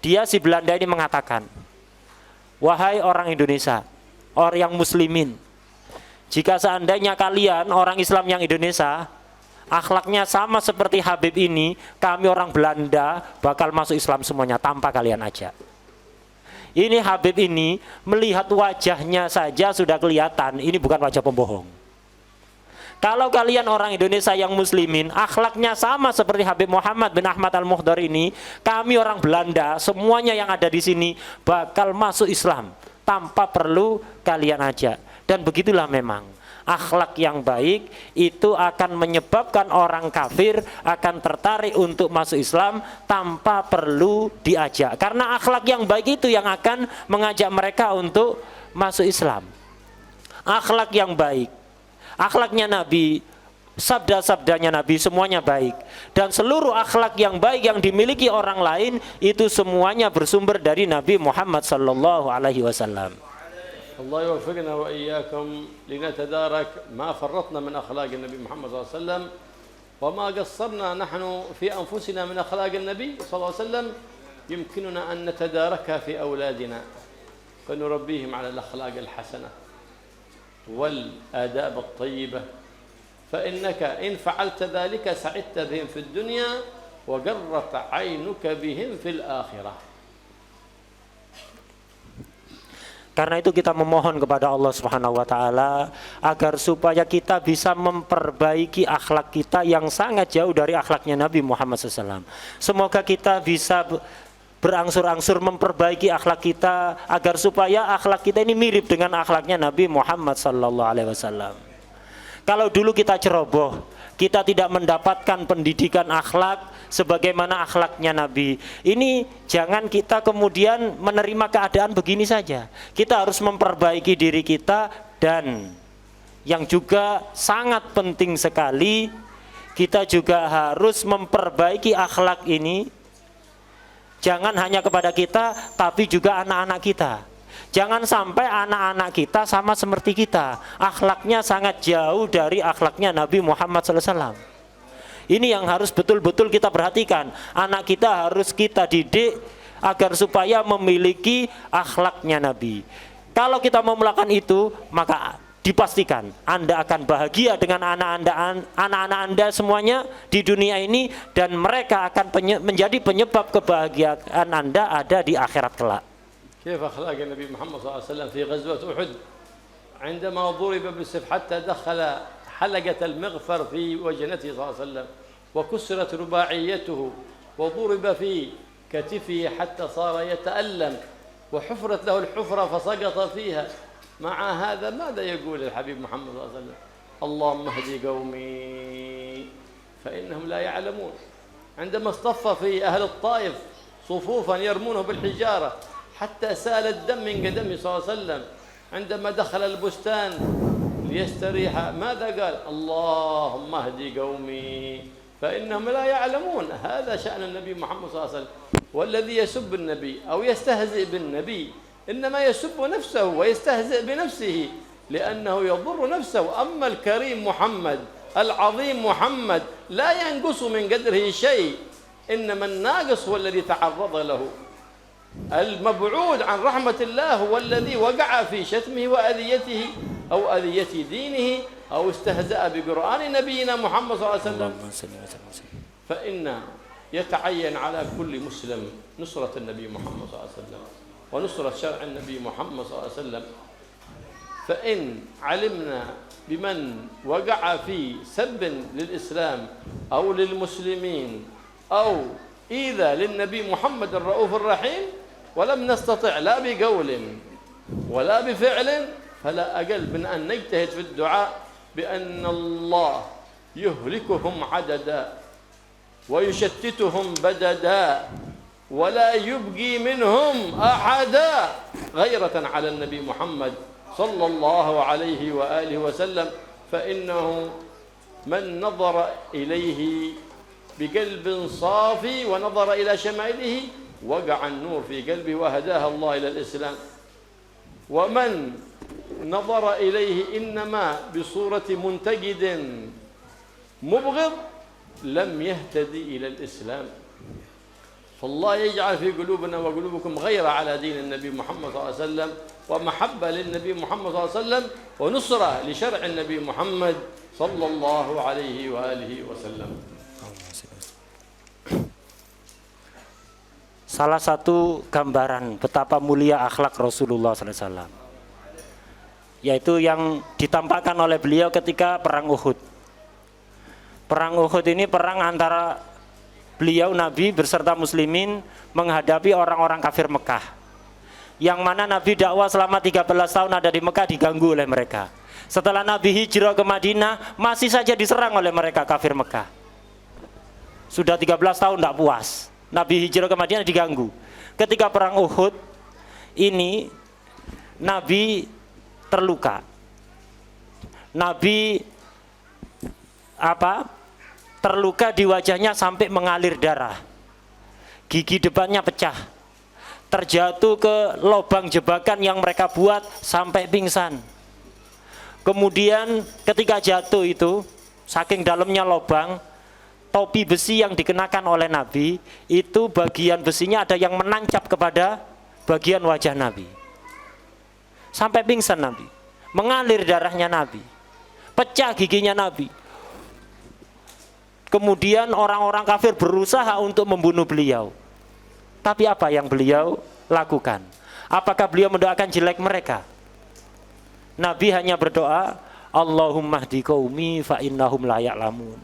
S2: dia si Belanda ini mengatakan, "Wahai orang Indonesia, orang yang muslimin, jika seandainya kalian orang Islam yang Indonesia akhlaknya sama seperti Habib ini, kami orang Belanda bakal masuk Islam semuanya tanpa kalian ajak." Ini Habib ini melihat wajahnya saja sudah kelihatan ini bukan wajah pembohong. Kalau kalian orang Indonesia yang muslimin akhlaknya sama seperti Habib Muhammad bin Ahmad Al-Muhdar ini, kami orang Belanda semuanya yang ada di sini bakal masuk Islam tanpa perlu kalian ajak. Dan begitulah memang akhlak yang baik itu akan menyebabkan orang kafir akan tertarik untuk masuk Islam tanpa perlu diajak. Karena akhlak yang baik itu yang akan mengajak mereka untuk masuk Islam. Akhlak yang baik, akhlaknya Nabi, sabda-sabdanya Nabi semuanya baik. Dan seluruh akhlak yang baik yang dimiliki orang lain itu semuanya bersumber dari Nabi Muhammad sallallahu alaihi wasallam.
S1: الله يوفقنا وإياكم لنتدارك ما فرطنا من أخلاق النبي محمد صلى الله عليه وسلم وما قصرنا نحن في أنفسنا من أخلاق النبي صلى الله عليه وسلم يمكننا أن نتداركها في أولادنا فنربيهم على الأخلاق الحسنة والآداب الطيبة فإنك إن فعلت ذلك سعدت بهم في الدنيا وقرت عينك بهم في الآخرة.
S2: Karena itu kita memohon kepada Allah Subhanahu wa taala agar supaya kita bisa memperbaiki akhlak kita yang sangat jauh dari akhlaknya Nabi Muhammad SAW. Semoga kita bisa berangsur-angsur memperbaiki akhlak kita agar supaya akhlak kita ini mirip dengan akhlaknya Nabi Muhammad SAW. Kalau dulu kita ceroboh, kita tidak mendapatkan pendidikan akhlak sebagaimana akhlaknya Nabi. Ini jangan kita kemudian menerima keadaan begini saja. Kita harus memperbaiki diri kita, dan yang juga sangat penting sekali, kita juga harus memperbaiki akhlak ini. Jangan hanya kepada kita, tapi juga anak-anak kita. Jangan sampai anak-anak kita sama seperti kita, akhlaknya sangat jauh dari akhlaknya Nabi Muhammad SAW. Ini yang harus betul-betul kita perhatikan. Anak kita harus kita didik agar supaya memiliki akhlaknya Nabi. Kalau kita mau melakukan itu, maka dipastikan Anda akan bahagia dengan anak-anak Anda semuanya di dunia ini, dan mereka akan menjadi penyebab kebahagiaan Anda ada di akhirat kelak.
S1: كيف أخلاق النبي محمد صلى الله عليه وسلم في غزوة أحد عندما ضرب بالسيف حتى دخل حلقة المغفر في وجنته صلى الله عليه وسلم وكسرت رباعيته وضرب في كتفه حتى صار يتألم وحفرت له الحفرة فسقط فيها. مع هذا ماذا يقول الحبيب محمد صلى الله عليه وسلم؟ اللهم اهدي قومي فإنهم لا يعلمون. عندما اصطف في أهل الطائف صفوفا يرمونه بالحجارة حتى سال الدم من قدمه صلى الله عليه وسلم، عندما دخل البستان ليستريح ماذا قال؟ اللهم اهدي قومي فإنهم لا يعلمون. هذا شأن النبي محمد صلى الله عليه وسلم. والذي يسب النبي أو يستهزئ بالنبي إنما يسب نفسه ويستهزئ بنفسه لأنه يضر نفسه. أما الكريم محمد العظيم محمد لا ينقص من قدره شيء، إنما الناقص هو الذي تعرض له. المبعود عن رحمة الله هو الذي وقع في شتمه وأذيته أو أذية دينه أو استهزأ بقرآن نبينا محمد صلى الله عليه وسلم. فإن يتعين على كل مسلم نصرة النبي محمد صلى الله عليه وسلم ونصرة شرع النبي محمد صلى الله عليه وسلم. فإن علمنا بمن وقع في سب للإسلام أو للمسلمين أو إذا للنبي محمد الرؤوف الرحيم ولم نستطع لا بقول ولا بفعل فلا أقل من أن نجتهد في الدعاء بأن الله يهلكهم عددا ويشتتهم بددا ولا يبقي منهم أحدا غيرة على النبي محمد صلى الله عليه وآله وسلم فإنه من نظر إليه بقلب صافي ونظر إلى شمائله وقع النور في قلبه وهداه الله إلى الإسلام ومن نظر إليه إنما بصورة منتقد مبغض لم يهتدي إلى الإسلام فالله يجعل في قلوبنا وقلوبكم غيرة على دين النبي محمد صلى الله عليه وسلم ومحبة للنبي محمد صلى الله عليه وسلم ونصرة لشرع النبي محمد صلى الله عليه وآله وسلم.
S2: Salah satu gambaran betapa mulia akhlak Rasulullah SAW, yaitu yang ditampakkan oleh beliau ketika perang Uhud. Perang Uhud ini perang antara beliau Nabi beserta muslimin menghadapi orang-orang kafir Mekah, yang mana Nabi dakwah selama 13 tahun ada di Mekah diganggu oleh mereka. Setelah Nabi hijrah ke Madinah masih saja diserang oleh mereka kafir Mekah. Sudah 13 tahun tidak puas, Nabi hijrah ke Madinah diganggu. Ketika perang Uhud ini Nabi terluka. Nabi terluka di wajahnya sampai mengalir darah. Gigi depannya pecah. Terjatuh ke lubang jebakan yang mereka buat sampai pingsan. Kemudian ketika jatuh itu, saking dalamnya lubang, topi besi yang dikenakan oleh Nabi itu bagian besinya ada yang menancap kepada bagian wajah Nabi. Sampai pingsan Nabi, mengalir darahnya Nabi, pecah giginya Nabi. Kemudian orang-orang kafir berusaha untuk membunuh beliau. Tapi apa yang beliau lakukan? Apakah beliau mendoakan jelek mereka? Nabi hanya berdoa, Allahumma hdi qaumi fa innahum la ya'lamun.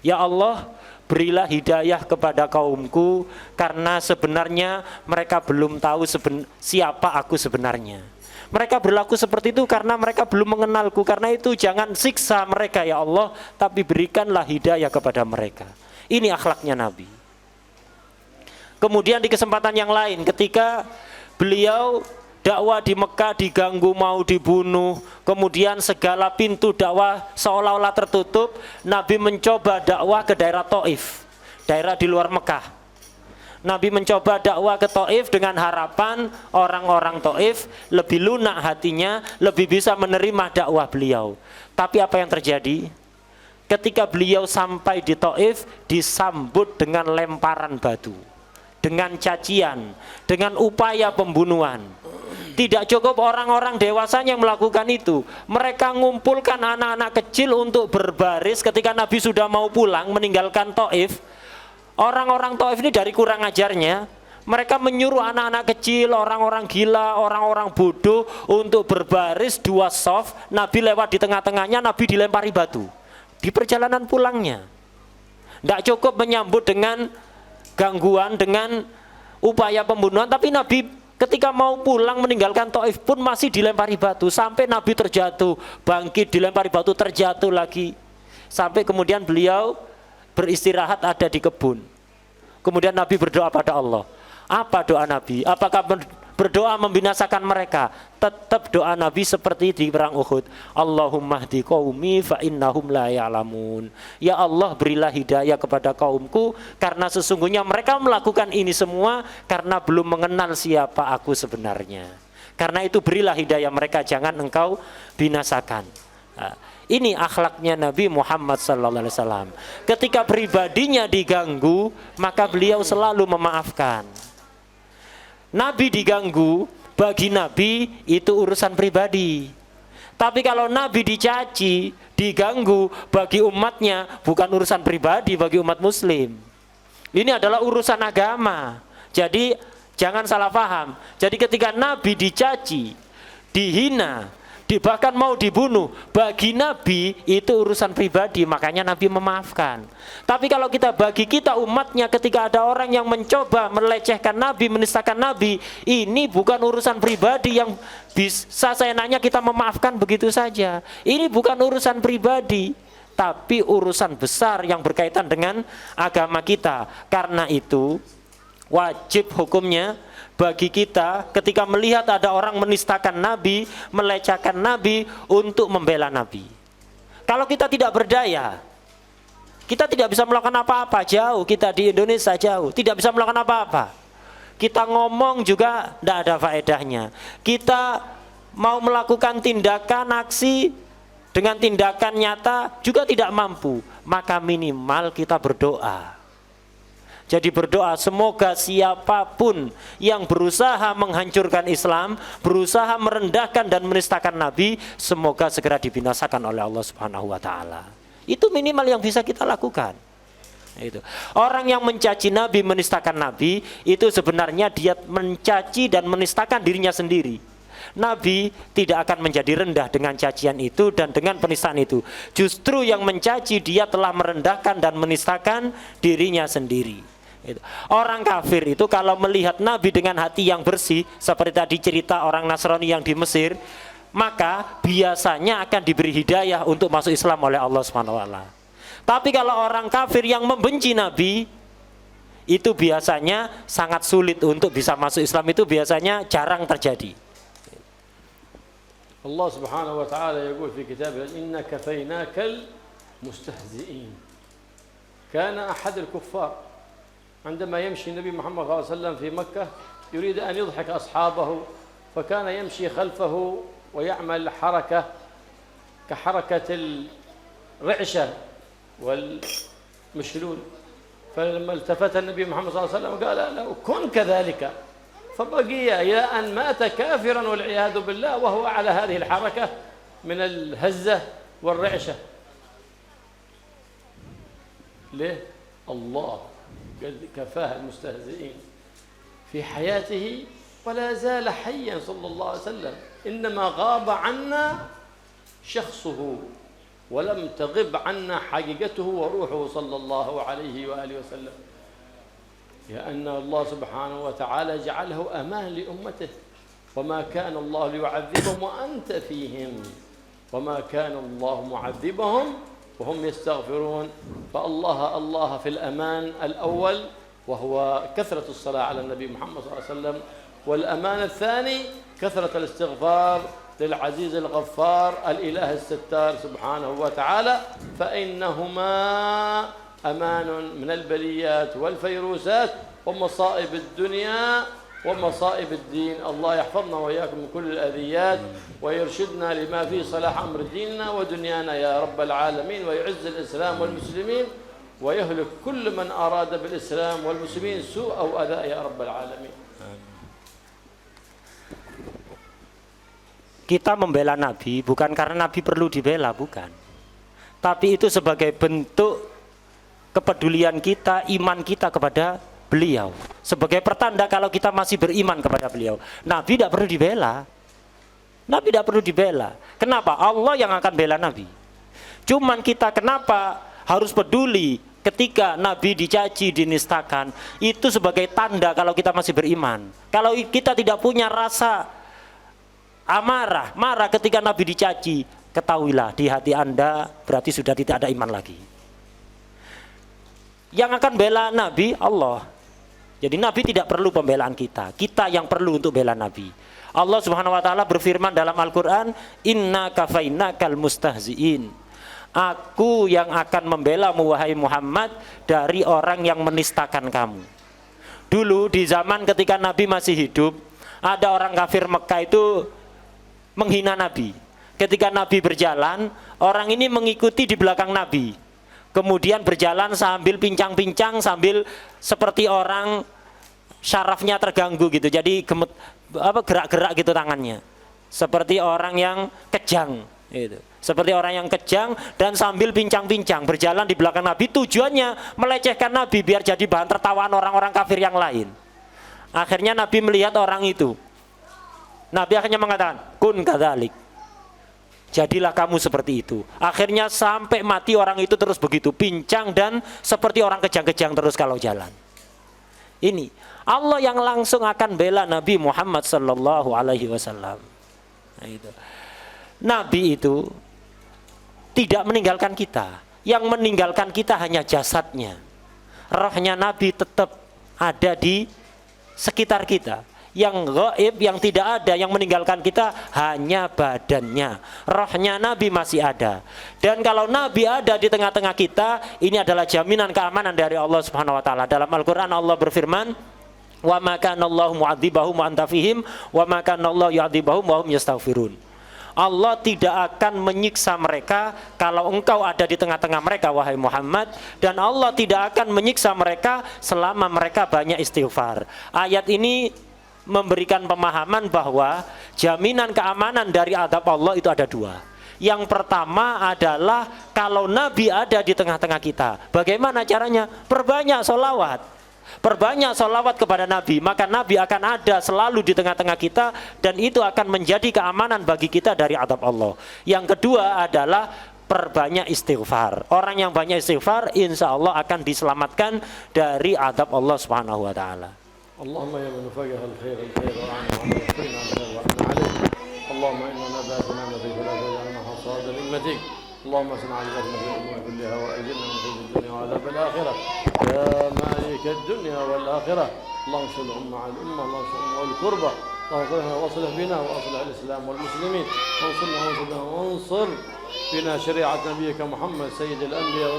S2: Ya Allah, berilah hidayah kepada kaumku karena sebenarnya mereka belum tahu siapa aku sebenarnya. Mereka berlaku seperti itu karena mereka belum mengenalku. Karena itu jangan siksa mereka ya Allah, tapi berikanlah hidayah kepada mereka. Ini akhlaknya Nabi. Kemudian di kesempatan yang lain ketika beliau dakwah di Mekah diganggu, mau dibunuh, kemudian segala pintu dakwah seolah-olah tertutup, Nabi mencoba dakwah ke daerah Taif, daerah di luar Mekah. Nabi mencoba dakwah ke Taif dengan harapan orang-orang Taif lebih lunak hatinya, lebih bisa menerima dakwah beliau. Tapi apa yang terjadi? Ketika beliau sampai di Taif, disambut dengan lemparan batu, dengan cacian, dengan upaya pembunuhan. Tidak cukup orang-orang dewasanya yang melakukan itu, mereka ngumpulkan anak-anak kecil untuk berbaris ketika Nabi sudah mau pulang meninggalkan Taif. Orang-orang Taif ini dari kurang ajarnya, mereka menyuruh anak-anak kecil, orang-orang gila, orang-orang bodoh untuk berbaris dua saf. Nabi lewat di tengah-tengahnya, Nabi dilempari batu di perjalanan pulangnya. Tidak cukup menyambut dengan gangguan, dengan upaya pembunuhan, tapi Nabi ketika mau pulang meninggalkan Taif pun masih dilempari batu, sampai Nabi terjatuh, bangkit, dilempari batu, terjatuh lagi, sampai kemudian beliau beristirahat ada di kebun. Kemudian Nabi berdoa pada Allah. Apa doa Nabi? Apakah berdoa membinasakan mereka? Tetap doa Nabi seperti di perang Uhud. Allahumma hdi qaumi fa innahum la ya'lamun. Ya Allah, berilah hidayah kepada kaumku karena sesungguhnya mereka melakukan ini semua karena belum mengenal siapa aku sebenarnya. Karena itu berilah hidayah mereka, jangan engkau binasakan. Nah, ini akhlaknya Nabi Muhammad SAW. Ketika pribadinya diganggu, maka beliau selalu memaafkan. Nabi diganggu, bagi Nabi itu urusan pribadi. Tapi kalau Nabi dicaci, diganggu, bagi umatnya bukan urusan pribadi, bagi umat muslim. Ini adalah urusan agama. Jadi jangan salah paham. Jadi ketika Nabi dicaci, dihina, bahkan mau dibunuh. Bagi Nabi itu urusan pribadi, makanya Nabi memaafkan. Tapi kalau bagi kita umatnya, ketika ada orang yang mencoba melecehkan Nabi, menistakan Nabi, ini bukan urusan pribadi yang bisa seenaknya kita memaafkan begitu saja. Ini bukan urusan pribadi, tapi urusan besar yang berkaitan dengan agama kita. Karena itu wajib hukumnya bagi kita ketika melihat ada orang menistakan Nabi, melecehkan Nabi, untuk membela Nabi. Kalau kita tidak berdaya, kita tidak bisa melakukan apa-apa, jauh kita di Indonesia, jauh tidak bisa melakukan apa-apa. Kita ngomong juga tidak ada faedahnya. Kita mau melakukan tindakan, aksi dengan tindakan nyata juga tidak mampu. Maka minimal kita berdoa. Jadi berdoa semoga siapapun yang berusaha menghancurkan Islam, berusaha merendahkan dan menistakan Nabi, semoga segera dibinasakan oleh Allah Subhanahu wa taala. Itu minimal yang bisa kita lakukan. Itu. Orang yang mencaci Nabi, menistakan Nabi, itu sebenarnya dia mencaci dan menistakan dirinya sendiri. Nabi tidak akan menjadi rendah dengan cacian itu dan dengan penistaan itu. Justru yang mencaci dia telah merendahkan dan menistakan dirinya sendiri. Orang kafir itu kalau melihat Nabi dengan hati yang bersih, seperti tadi cerita orang Nasrani yang di Mesir, maka biasanya akan diberi hidayah untuk masuk Islam oleh Allah SWT. Tapi kalau orang kafir yang membenci Nabi, itu biasanya sangat sulit untuk bisa masuk Islam, itu biasanya jarang terjadi.
S1: Allah Subhanahu wa ta'ala yaqul fi kitabih, inna kafaynakal mustahzi'in. Kana ahad al-kuffar عندما يمشي النبي محمد صلى الله عليه وسلم في مكة يريد أن يضحك أصحابه، فكان يمشي خلفه ويعمل حركة كحركة الرعشة والمشلول. فلما التفت النبي محمد صلى الله عليه وسلم قال له كن كذلك، فبقي إلى أن مات كافرا والعياذ بالله وهو على هذه الحركة من الهزة والرعشة. ليه؟ الله كفاه المستهزئين في حياته ولا زال حيا صلى الله عليه وسلم، إنما غاب عنا شخصه ولم تغب عنا حقيقته وروحه صلى الله عليه وآله وسلم، لأن الله سبحانه وتعالى جعله أمان لأمته، وما كان الله ليعذبهم وأنت فيهم وما كان الله معذبهم وهم يستغفرون. فالله في الأمان الأول وهو كثرة الصلاة على النبي محمد صلى الله عليه وسلم، والأمان الثاني كثرة الاستغفار للعزيز الغفار الإله الستار سبحانه وتعالى، فإنهما أمان من البليات والفيروسات ومصائب الدنيا ومصائب الدين. الله يحفظنا وإياكم من كل الأذيات ويرشدنا لما فيه صلاح أمر ديننا ودنيانا يا رب العالمين، ويعز الإسلام والمسلمين ويهلك كل من أراد بالإسلام والمسلمين سوء أو أذى يا رب العالمين.
S2: Kita membela Nabi bukan karena Nabi perlu dibela, bukan. Tapi itu sebagai bentuk kepedulian kita, iman kita kepada beliau, sebagai pertanda kalau kita masih beriman kepada beliau. Nabi tidak perlu dibela. Nabi tidak perlu dibela. Kenapa? Allah yang akan bela Nabi. Cuman kita kenapa harus peduli ketika Nabi dicaci, dinistakan? Itu sebagai tanda kalau kita masih beriman. Kalau kita tidak punya rasa marah ketika Nabi dicaci, ketahuilah di hati Anda berarti sudah tidak ada iman lagi. Yang akan bela Nabi Allah. Jadi Nabi tidak perlu pembelaan kita yang perlu untuk bela Nabi. Allah Subhanahu wa taala berfirman dalam Al-Qur'an, "Inna kafainakal mustahziin." Aku yang akan membelamu wahai Muhammad dari orang yang menistakan kamu. Dulu di zaman ketika Nabi masih hidup, ada orang kafir Mekah itu menghina Nabi. Ketika Nabi berjalan, orang ini mengikuti di belakang Nabi. Kemudian berjalan sambil pincang-pincang, sambil seperti orang syarafnya terganggu gitu. Jadi gerak-gerak gitu tangannya. Seperti orang yang kejang gitu. Seperti orang yang kejang dan sambil pincang-pincang berjalan di belakang Nabi, tujuannya melecehkan Nabi biar jadi bahan tertawaan orang-orang kafir yang lain. Akhirnya Nabi melihat orang itu. Nabi akhirnya mengatakan, "Kun kadzalik." Jadilah kamu seperti itu. Akhirnya sampai mati orang itu terus begitu, pincang dan seperti orang kejang-kejang terus kalau jalan. Ini Allah yang langsung akan bela Nabi Muhammad sallallahu alaihi wasallam. Nah, itu. Nabi itu tidak meninggalkan kita. Yang meninggalkan kita hanya jasadnya. Rohnya Nabi tetap ada di sekitar kita. Yang gaib, yang tidak ada, yang meninggalkan kita hanya badannya. Rohnya Nabi masih ada. Dan kalau Nabi ada di tengah-tengah kita, ini adalah jaminan keamanan dari Allah Subhanahu wa taala. Dalam Al-Qur'an Allah berfirman, "Wa ma kana Allahu mu'adzibahum wa anta fihim, wa ma kana Allahu yu'adzibahum wa hum yastaghfirun." Allah tidak akan menyiksa mereka kalau engkau ada di tengah-tengah mereka, wahai Muhammad. Dan Allah tidak akan menyiksa mereka selama mereka banyak istighfar. Ayat ini memberikan pemahaman bahwa jaminan keamanan dari azab Allah itu ada dua. Yang pertama adalah kalau Nabi ada di tengah-tengah kita. Bagaimana caranya? Perbanyak sholawat. Perbanyak sholawat kepada Nabi, maka Nabi akan ada selalu di tengah-tengah kita, dan itu akan menjadi keamanan bagi kita dari azab Allah. Yang kedua adalah perbanyak istighfar. Orang yang banyak istighfar, insya Allah akan diselamatkan dari azab Allah Subhanahu wa taala.
S1: اللهم يا من فقه الخير وعن وعلينا الخير وعنا عليه. اللهم انا نباتنا في فلا تجعلنا حصادا لامتك. اللهم اصنع عجبنا في الامور كلها واجرنا من خزي الدنيا وعذاب الاخره يا مالك الدنيا والاخره. اللهم صل مع الامه، اللهم صل مع القربى، اللهم واصلح بنا واصلح الاسلام والمسلمين، وانصرنا وانصر بنا شريعه نبيك محمد سيد الانبياء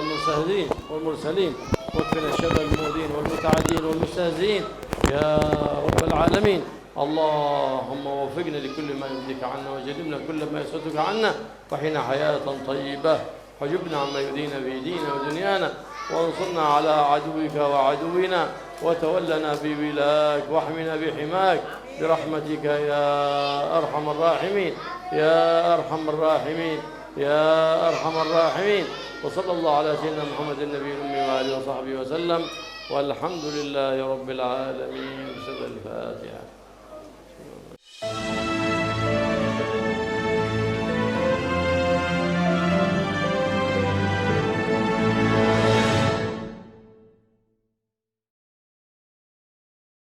S1: والمرسلين واكفنا الشر المؤذين والمتعدين والمستهزئين يا رب العالمين. اللهم وفقنا لكل ما يرضيك عنا وجنبنا كل ما يسخطك عنا، وحين حياة طيبة حجبنا عما يؤذينا في ديننا ودنيانا، وانصرنا على عدوك وعدونا، وتولنا بولاك واحمنا بحماك برحمتك يا أرحم الراحمين يا أرحم الراحمين يا أرحم الراحمين. وصلى الله على سيدنا محمد النبي الأمي وآله وصحبه وسلم، والحمد لله رب العالمين. بسم الفاتحة.